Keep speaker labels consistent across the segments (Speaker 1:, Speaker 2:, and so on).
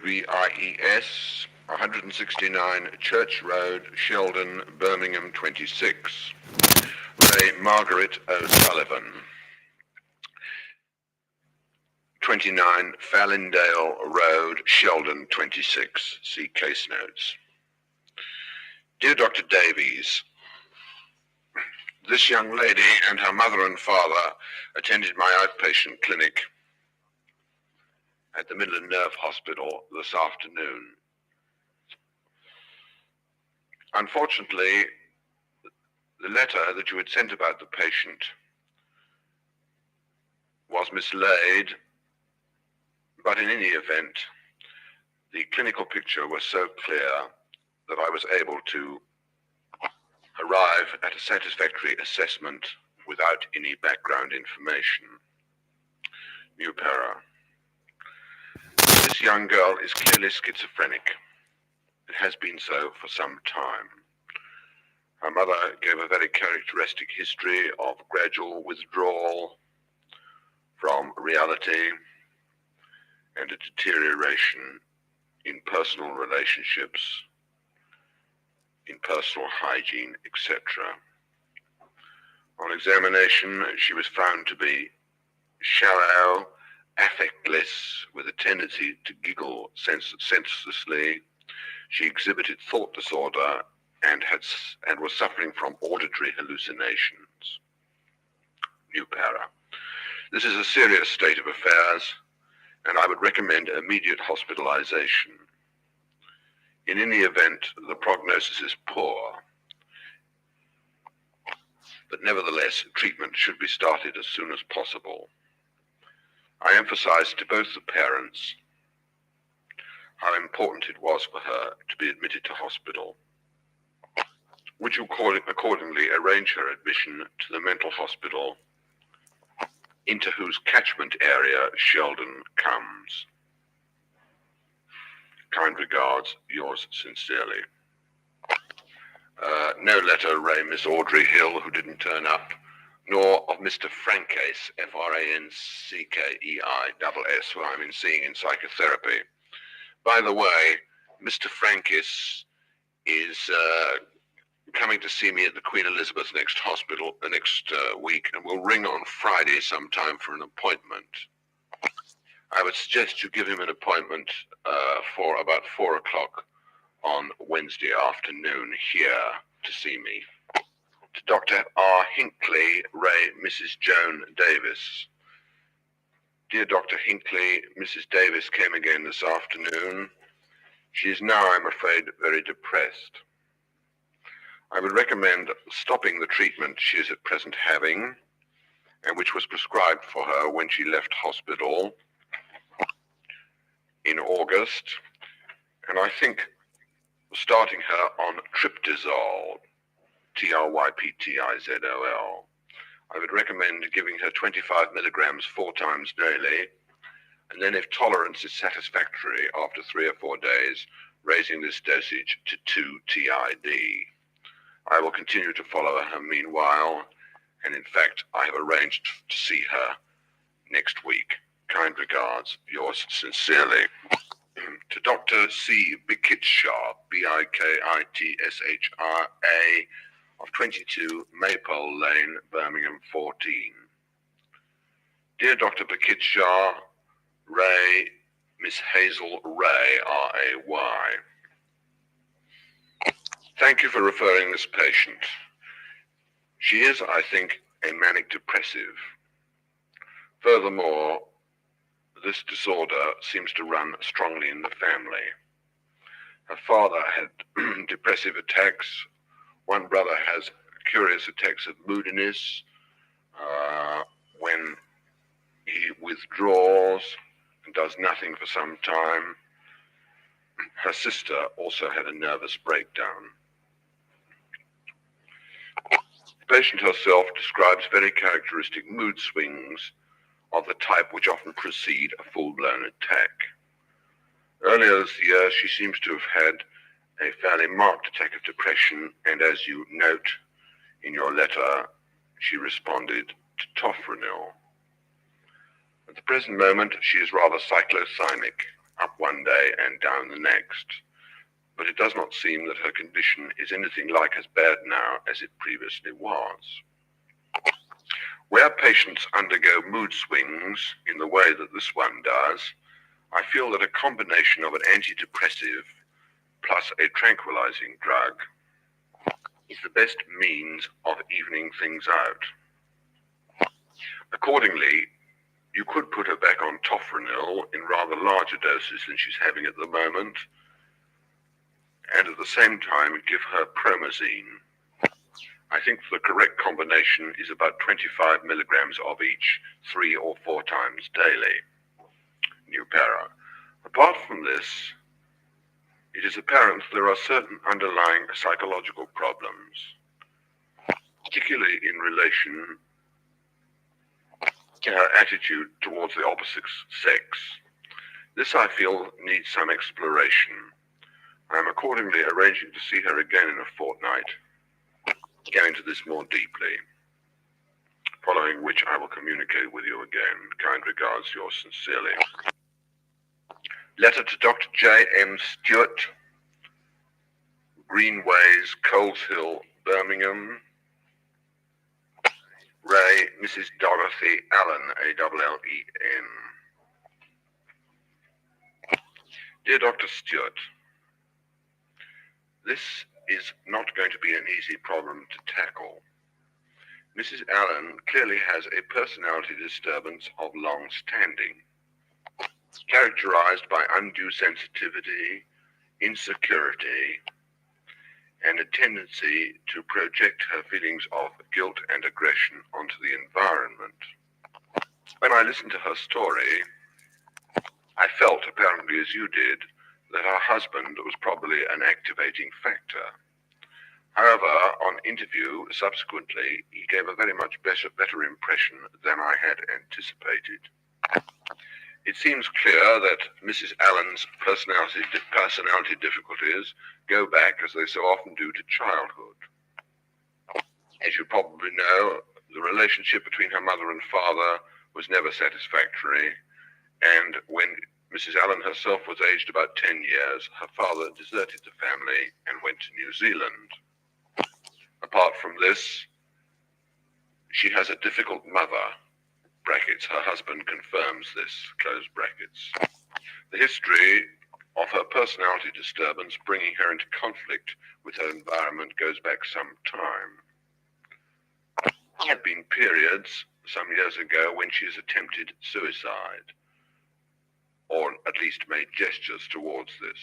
Speaker 1: VIES, 169 Church Road, Sheldon, Birmingham 26. Ray Margaret O'Sullivan, 29 Fallindale Road, Sheldon 26. See case notes. Dear Dr. Davies, this young lady and her mother and father attended my outpatient clinic at the Midland Nerve Hospital this afternoon. Unfortunately, the letter that you had sent about the patient was mislaid, but in any event, the clinical picture was so clear that I was able to arrive at a satisfactory assessment without any background information. New para. This young girl is clearly schizophrenic. It has been so for some time. Her mother gave a very characteristic history of gradual withdrawal from reality and a deterioration in personal relationships, in personal hygiene, etc. On examination, she was found to be shallow, affectless, with a tendency to giggle senselessly. She exhibited thought disorder and was suffering from auditory hallucinations. New para. This is a serious state of affairs, and I would recommend immediate hospitalization. In any event, the prognosis is poor, but nevertheless, treatment should be started as soon as possible. I emphasized to both the parents how important it was for her to be admitted to hospital, which accordingly arrange her admission to the mental hospital into whose catchment area Sheldon comes. Kind regards, yours sincerely. No letter, Ray, Miss Audrey Hill, who didn't turn up, nor of Mr. Frankes, Frankeiss, who I'm seeing in psychotherapy. By the way, Mr. Frankes is coming to see me at the Queen Elizabeth next week, and will ring on Friday sometime for an appointment. I would suggest you give him an appointment for about 4 o'clock on Wednesday afternoon here to see me. To Dr. R. Hinckley, Ray, Mrs. Joan Davis. Dear Dr. Hinckley, Mrs. Davis came again this afternoon. She is now, I'm afraid, very depressed. I would recommend stopping the treatment she is at present having, and which was prescribed for her when she left hospital in August, and I think starting her on triptizol, Tryptizol. I would recommend giving her 25 milligrams 4 times daily, and then if tolerance is satisfactory after 3 or 4 days, raising this dosage to 2 TID. I will continue to follow her meanwhile, and in fact, I have arranged to see her next week. Kind regards, yours sincerely. To Dr. C. Bikitshaw, Bikitshra, of 22 Maypole Lane, Birmingham 14. Dear Dr. Bikitshaw, Ray, Miss Hazel Ray, R-A-Y. Thank you for referring this patient. She is, I think, a manic depressive. Furthermore, this disorder seems to run strongly in the family. Her father had depressive attacks. One brother has curious attacks of moodiness when he withdraws and does nothing for some time. Her sister also had a nervous breakdown. The patient herself describes very characteristic mood swings of the type which often precede a full-blown attack. Earlier this year, she seems to have had a fairly marked attack of depression, and as you note in your letter, she responded to tofranil. At the present moment, she is rather cyclothymic. up one day and down the next, but it does not seem that her condition is anything like as bad now as it previously was. Where patients undergo mood swings in the way that this one does, I feel that a combination of an antidepressive plus a tranquilizing drug is the best means of evening things out. Accordingly, you could put her back on tofranil in rather larger doses than she's having at the moment, and at the same time give her promazine. I think the correct combination is about 25 milligrams of each 3 or 4 times daily. New para. Apart from this, it is apparent there are certain underlying psychological problems, particularly in relation to her attitude towards the opposite sex. This, I feel, needs some exploration. I am accordingly arranging to see her again in a fortnight, go into this more deeply, following which I will communicate with you again. Kind regards, yours sincerely. Letter to Dr. J.M. Stewart, Greenways, Coles Hill, Birmingham. Ray, Mrs. Dorothy Allen, A-L-L-E-N. Dear Dr. Stewart, this is not going to be an easy problem to tackle. Mrs. Allen clearly has a personality disturbance of long standing, characterized by undue sensitivity, insecurity, and a tendency to project her feelings of guilt and aggression onto the environment. When I listened to her story, I felt, apparently as you did, that her husband was probably an activating factor. However, on interview subsequently, he gave a very much better impression than I had anticipated. It seems clear that Mrs. Allen's personality difficulties go back, as they so often do, to childhood. As you probably know, the relationship between her mother and father was never satisfactory, and when Mrs. Allen herself was aged about 10 years, her father deserted the family and went to New Zealand. Apart from this, she has a difficult mother, brackets, her husband confirms this, close brackets. The history of her personality disturbance bringing her into conflict with her environment goes back some time. There have been periods, some years ago, when she has attempted suicide, or at least made gestures towards this.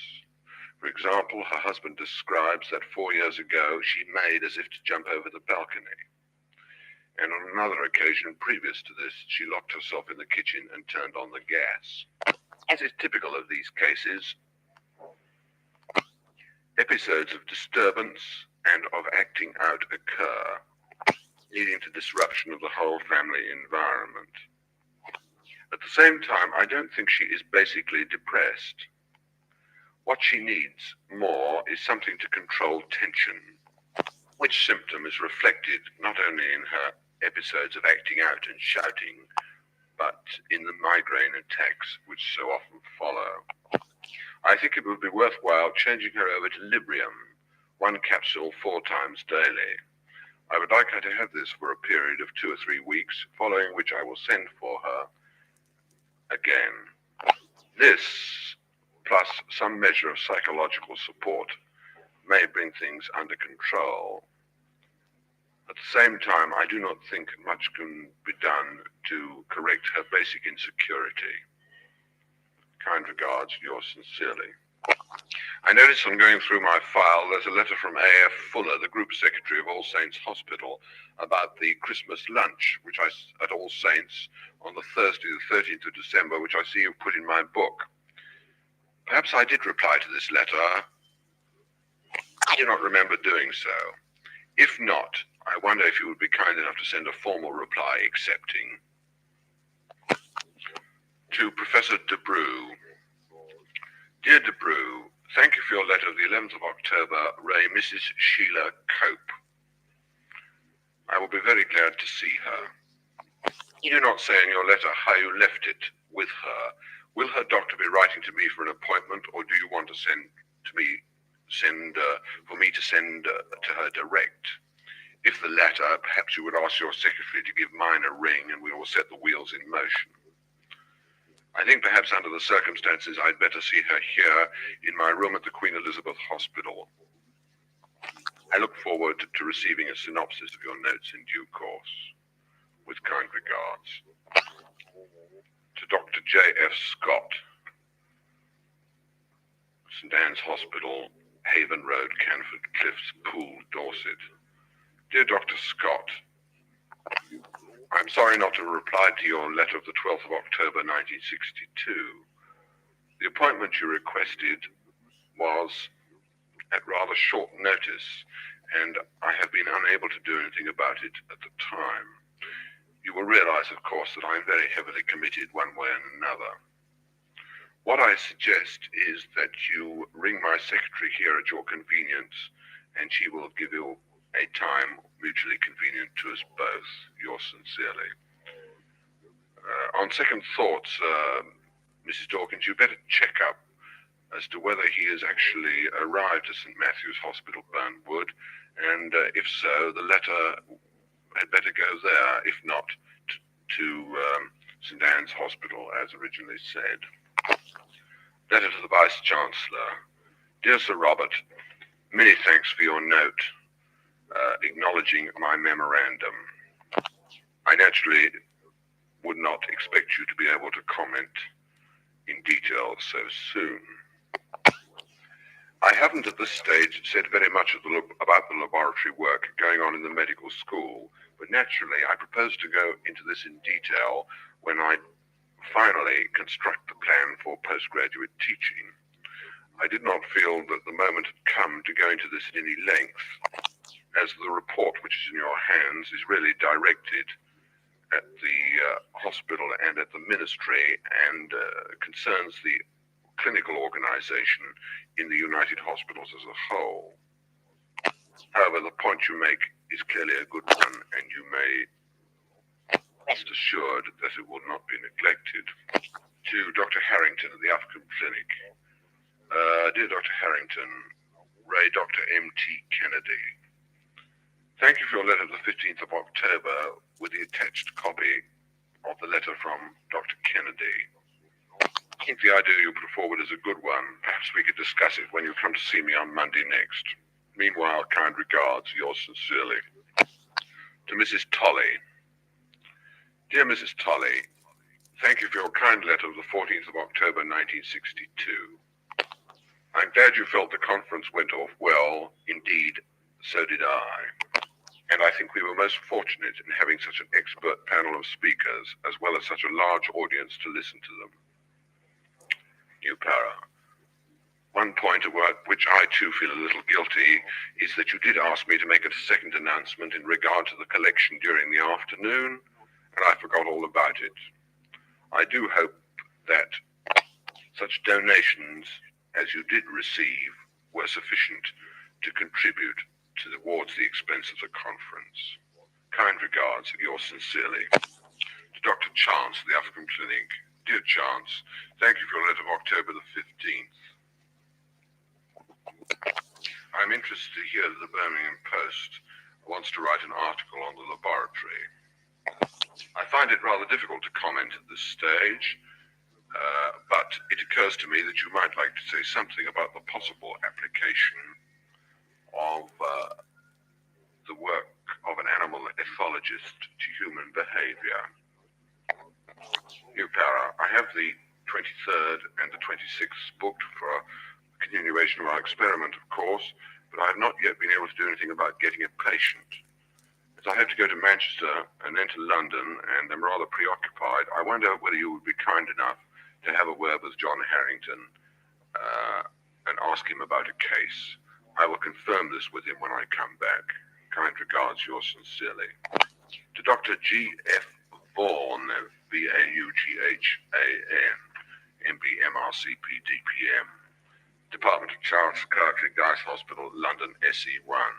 Speaker 1: For example, her husband describes that 4 years ago she made as if to jump over the balcony. And on another occasion previous to this, she locked herself in the kitchen and turned on the gas. As is typical of these cases, episodes of disturbance and of acting out occur, leading to disruption of the whole family environment. At the same time, I don't think she is basically depressed. What she needs more is something to control tension, which symptom is reflected not only in her episodes of acting out and shouting, but in the migraine attacks which so often follow. I think it would be worthwhile changing her over to Librium, 1 capsule 4 times daily. I would like her to have this for a period of 2 or 3 weeks, following which I will send for her again. This, plus some measure of psychological support, may bring things under control. At the same time, I do not think much can be done to correct her basic insecurity. Kind regards, yours sincerely. I notice on going through my file, there's a letter from A.F. Fuller, the Group Secretary of All Saints Hospital, about the Christmas lunch, which at All Saints on the Thursday, the 13th of December, which I see you put in my book. Perhaps I did reply to this letter. I do not remember doing so. If not, I wonder if you would be kind enough to send a formal reply accepting. To Professor Debrew. Dear Debrew, thank you for your letter of the 11th of October, Ray, Mrs. Sheila Cope. I will be very glad to see her. You do not say in your letter how you left it with her Will her doctor be writing to me for an appointment, or do you want to send for me to send to her direct? If the latter, perhaps you would ask your secretary to give mine a ring and we will set the wheels in motion. I think perhaps under the circumstances I'd better see her here in my room at the Queen Elizabeth Hospital. I look forward to receiving a synopsis of your notes in due course. With kind regards. To Dr. J.F. Scott, St. Anne's Hospital, Haven Road, Canford Cliffs, Poole, Dorset. Dear Dr. Scott, I'm sorry not to have replied to your letter of the 12th of October 1962. The appointment you requested was at rather short notice, and I have been unable to do anything about it at the time. You will realize, of course, that I am very heavily committed one way and another. What I suggest is that you ring my secretary here at your convenience, and she will give you a time mutually convenient to us both. Yours sincerely. On second thoughts, Mrs. Dawkins, you better check up as to whether he has actually arrived at St. Matthew's Hospital, Burnwood, and if so, the letter had better go there, if not to St. Anne's Hospital, as originally said. Letter to the Vice-Chancellor. Dear Sir Robert, many thanks for your note acknowledging my memorandum. I naturally would not expect you to be able to comment in detail so soon. I haven't at this stage said very much about the laboratory work going on in the medical school, but naturally I propose to go into this in detail when I finally construct the plan for postgraduate teaching. I did not feel that the moment had come to go into this at any length, as the report which is in your hands is really directed at the hospital and at the ministry and concerns the clinical organization in the United Hospitals as a whole. However, the point you make is clearly a good one, and you may rest assured that it will not be neglected. To Dr. Harrington at the Agaphone Clinic. Dear Dr. Harrington, Ray Dr. M.T. Kennedy. Thank you for your letter of the 15th of October with the attached copy of the letter from Dr. Kennedy. I think the idea you put forward is a good one. Perhaps we could discuss it when you come to see me on Monday next. Meanwhile, kind regards, yours sincerely. To Mrs. Tolley. Dear Mrs. Tolley, thank you for your kind letter of the 14th of October 1962. I'm glad you felt the conference went off well. Indeed, so did I. And I think we were most fortunate in having such an expert panel of speakers, as well as such a large audience to listen to them. New para. One point about which I too feel a little guilty is that you did ask me to make a second announcement in regard to the collection during the afternoon, and I forgot all about it. I do hope that such donations as you did receive were sufficient to contribute towards the expense of the conference. Kind regards, yours sincerely. To Dr. Chance, the Agaphone Clinic. Dear Chance, thank you for your letter of October the 15th. I'm interested to hear that the Birmingham Post wants to write an article on the laboratory. I find it rather difficult to comment at this stage, but it occurs to me that you might like to say something about the possible application of the work of an animal ethologist to human behavior. New para. I have the 23rd and the 26th booked for a continuation of our experiment, of course, but I have not yet been able to do anything about getting a patient. As I have to go to Manchester and then to London and am rather preoccupied, I wonder whether you would be kind enough to have a word with John Harrington and ask him about a case. I will confirm this with him when I come back. Kind regards, yours sincerely. To Dr. G.F. Vaughan, V-A-U-G-H-A-N, M.B.M.R.C.P.D.P.M., Department of Charles Kirkley, Guy's Hospital, London, SE1.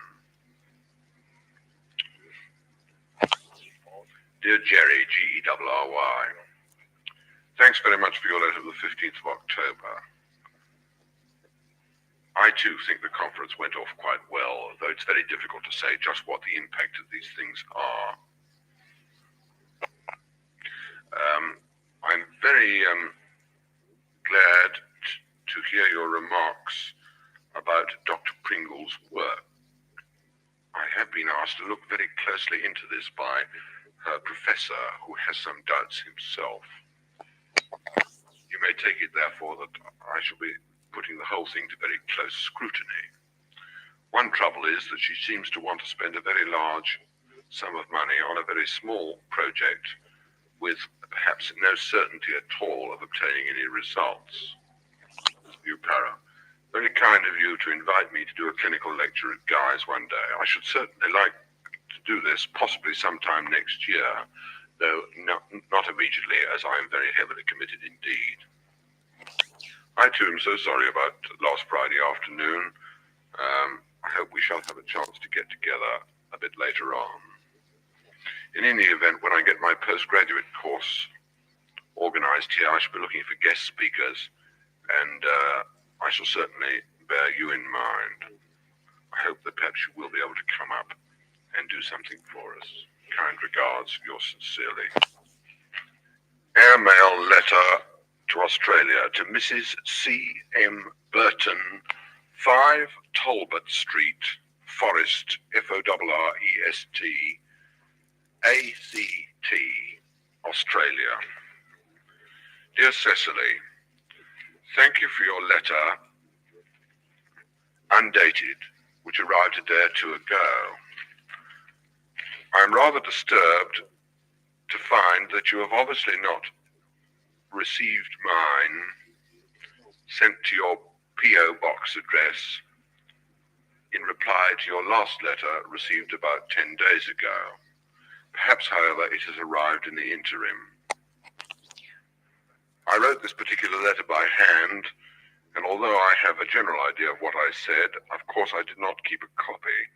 Speaker 1: Dear Jerry, G-E-R-R-Y, Thanks very much for your letter of the 15th of October. I too think the conference went off quite well, though it's very difficult to say just what the impact of these things are. I'm very glad to hear your remarks about Dr. Pringle's work. I have been asked to look very closely into this by her professor, who has some doubts himself. You may take it, therefore, that I shall be putting the whole thing to very close scrutiny. One trouble is that she seems to want to spend a very large sum of money on a very small project with perhaps no certainty at all of obtaining any results. You, Para, very kind of you to invite me to do a clinical lecture at Guy's one day. I should certainly like to do this, possibly sometime next year, though not immediately, as I am very heavily committed indeed. I too am so sorry about last Friday afternoon. I hope we shall have a chance to get together a bit later on. In any event, when I get my postgraduate course organized here, I shall be looking for guest speakers, and I shall certainly bear you in mind. I hope that perhaps you will be able to come up and do something for us. Kind regards, yours sincerely. Airmail letter to Australia to Mrs. C.M. Burton, 5 Talbot Street, Forest, Forrest, ACT, Australia. Dear Cecily, thank you for your letter, undated, which arrived a day or two ago. I am rather disturbed to find that you have obviously not received mine sent to your P.O. Box address in reply to your last letter received about 10 days ago. Perhaps, however, it has arrived in the interim. I wrote this particular letter by hand, and although I have a general idea of what I said, of course I did not keep a copy.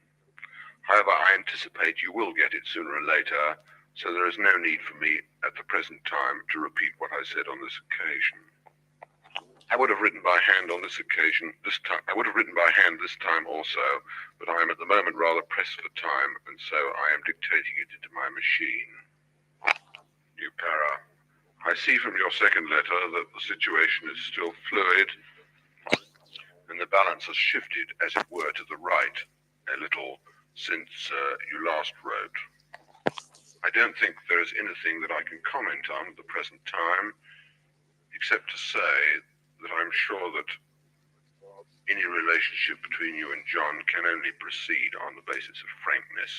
Speaker 1: However, I anticipate you will get it sooner or later, so there is no need for me at the present time to repeat what I said on this occasion. I would have written by hand on this occasion, I would have written by hand this time also, but I am at the moment rather pressed for time, and so I am dictating it into my machine. You Para, I see from your second letter that the situation is still fluid, and the balance has shifted, as it were, to the right a little since you last wrote. I don't think there is anything that I can comment on at the present time, except to say that I'm sure that any relationship between you and John can only proceed on the basis of frankness.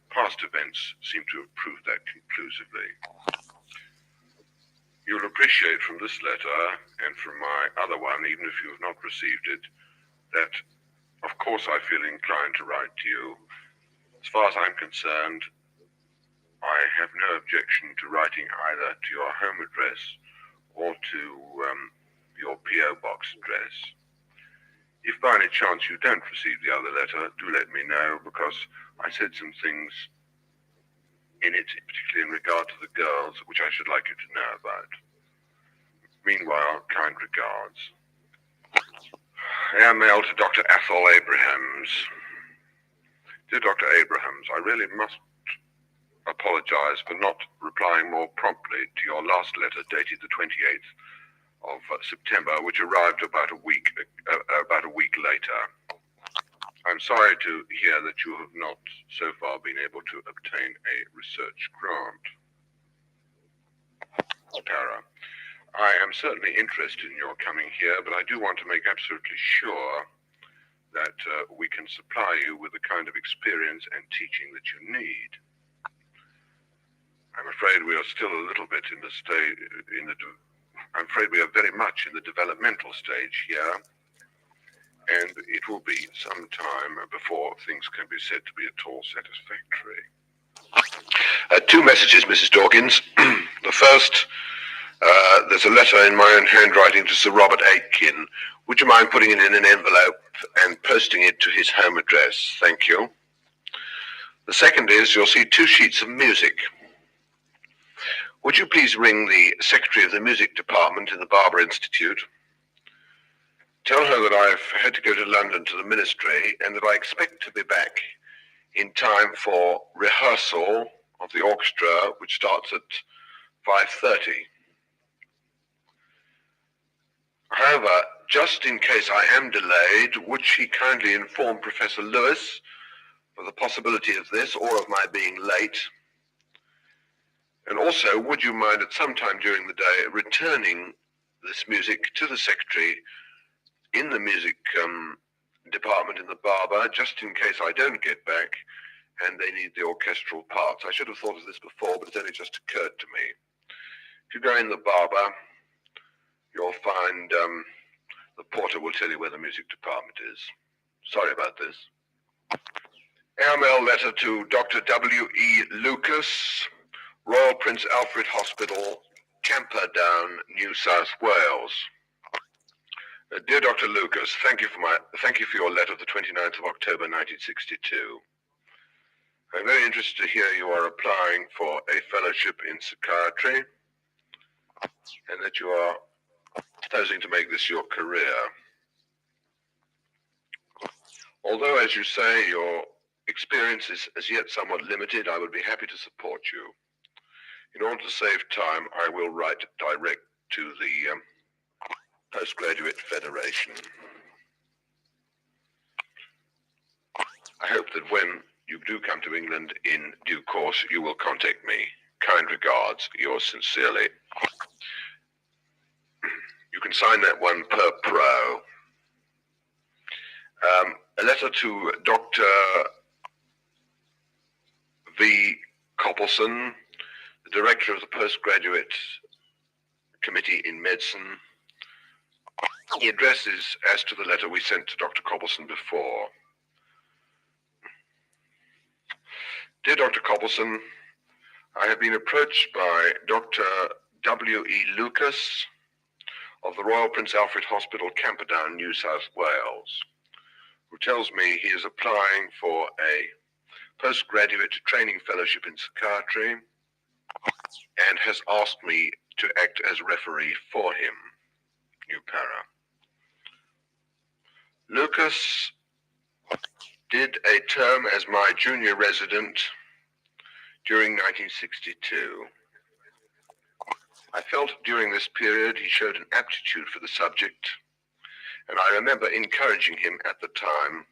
Speaker 1: Past events seem to have proved that conclusively. You'll appreciate from this letter, and from my other one, even if you have not received it, that of course I feel inclined to write to you. As far as I'm concerned, I have no objection to writing either to your home address or to your P.O. Box address. If by any chance you don't receive the other letter, do let me know, because I said some things in it, particularly in regard to the girls, which I should like you to know about. Meanwhile, kind regards. Airmail to Dr. Athol Abrahams. Dear Dr. Abrahams, I really must apologize for not replying more promptly to your last letter dated the 28th of September, which arrived about a week later. I'm sorry to hear that you have not so far been able to obtain a research grant. Para, I am certainly interested in your coming here, but I do want to make absolutely sure that we can supply you with the kind of experience and teaching that you need. I'm afraid we are still a little bit in the stage, I'm afraid we are very much in the developmental stage here, and it will be some time before things can be said to be at all satisfactory. 2 messages, Mrs. Dawkins. The first, there's a letter in my own handwriting to Sir Robert Aitken. Would you mind putting it in an envelope and posting it to his home address? Thank you. The second is, you'll see 2 sheets of music. Would you please ring the secretary of the music department in the Barber Institute? Tell her that I've had to go to London to the ministry and that I expect to be back in time for rehearsal of the orchestra, which starts at 5:30. However, just in case I am delayed, would she kindly inform Professor Lewis of the possibility of this or of my being late? And also, would you mind at some time during the day returning this music to the secretary in the music department in the Barber, just in case I don't get back and they need the orchestral parts? I should have thought of this before, but it's only just occurred to me. If you go in the Barber, you'll find the porter will tell you where the music department is. Sorry about this. Airmail letter to Dr. W.E. Lucas, Royal Prince Alfred Hospital, Camperdown, New South Wales. Dear Dr. Lucas, thank you for your letter of the 29th of October 1962. I'm very interested to hear you are applying for a fellowship in psychiatry and that you are proposing to make this your career. Although, as you say, your experience is as yet somewhat limited, I would be happy to support you. In order to save time, I will write direct to the Postgraduate Federation. I hope that when you do come to England in due course, you will contact me. Kind regards, yours sincerely. You can sign that one per pro. A letter to Dr. V. Coppelson, the director of the Postgraduate Committee in Medicine. The address is as to the letter we sent to Dr. Coppelson before. Dear Dr. Coppelson, I have been approached by Dr. W.E. Lucas of the Royal Prince Alfred Hospital, Camperdown, New South Wales, who tells me he is applying for a postgraduate training fellowship in psychiatry and has asked me to act as referee for him. New para. Lucas did a term as my junior resident during 1962. I felt during this period he showed an aptitude for the subject, and I remember encouraging him at the time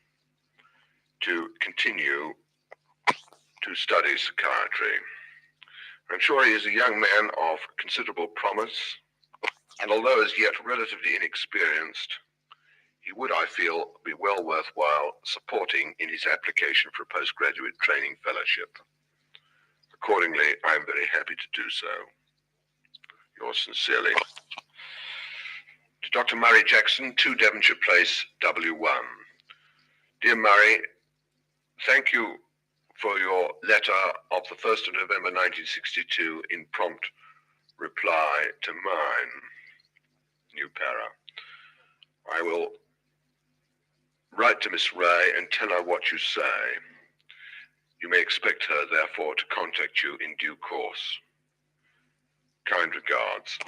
Speaker 1: to continue to study psychiatry. I'm sure he is a young man of considerable promise, and although as yet relatively inexperienced, he would, I feel, be well worthwhile supporting in his application for a postgraduate training fellowship. Accordingly, I am very happy to do so. Yours sincerely. To Dr. Murray Jackson, 2 Devonshire Place, W1. Dear Murray, thank you for your letter of the 1st of November 1962 in prompt reply to mine. New para. I will write to Miss Ray and tell her what you say. You may expect her, therefore, to contact you in due course. Kind regards.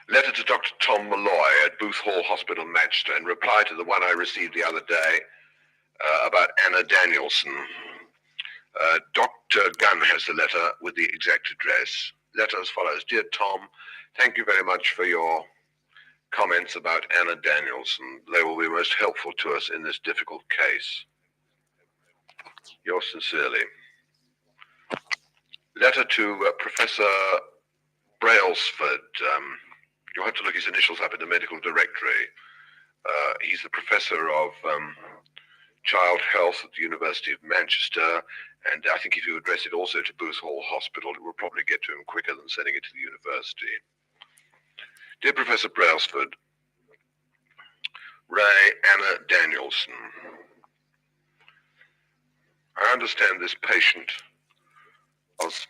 Speaker 1: Letter to Dr. Tom Malloy at Booth Hall Hospital, Manchester, in reply to the one I received the other day about Anna Danielson. Dr. Gunn has the letter with the exact address. Letter as follows. Dear Tom, thank you very much for your comments about Anna Danielson. They will be most helpful to us in this difficult case. Yours sincerely. Letter to Professor Brailsford. You'll have to look his initials up in the medical directory. He's the professor of child health at the University of Manchester, and I think if you address it also to Booth Hall Hospital, it will probably get to him quicker than sending it to the university. Dear Professor Brailsford, Ray Anna Danielson, I understand this patient was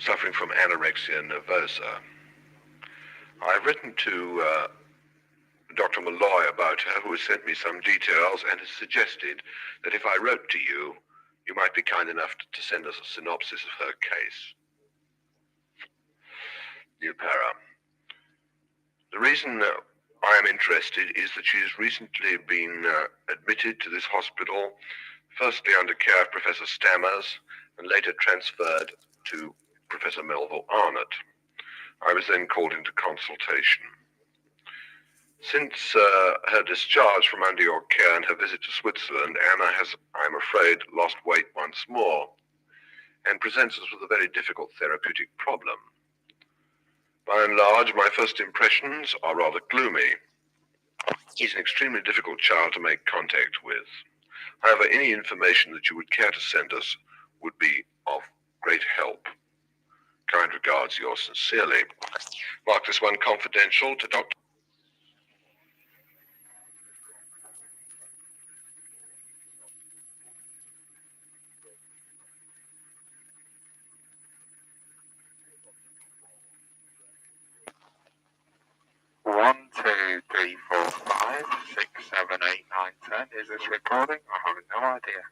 Speaker 1: suffering from anorexia nervosa. I've written to Dr. Malloy about her, who has sent me some details and has suggested that if I wrote to you, you might be kind enough to send us a synopsis of her case. New para. The reason I am interested is that she has recently been admitted to this hospital, firstly under care of Professor Stammers, and later transferred to Professor Melville Arnott. I was then called into consultation. Since her discharge from under your care and her visit to Switzerland, Anna has, I'm afraid, lost weight once more and presents us with a very difficult therapeutic problem. By and large, my first impressions are rather gloomy. He's an extremely difficult child to make contact with. However, any information that you would care to send us would be of great help. Kind regards, yours sincerely. Mark this one confidential to Dr.
Speaker 2: One, two, three, four, five, 6, 7, 8, 9, 10. Is this recording? I have no idea.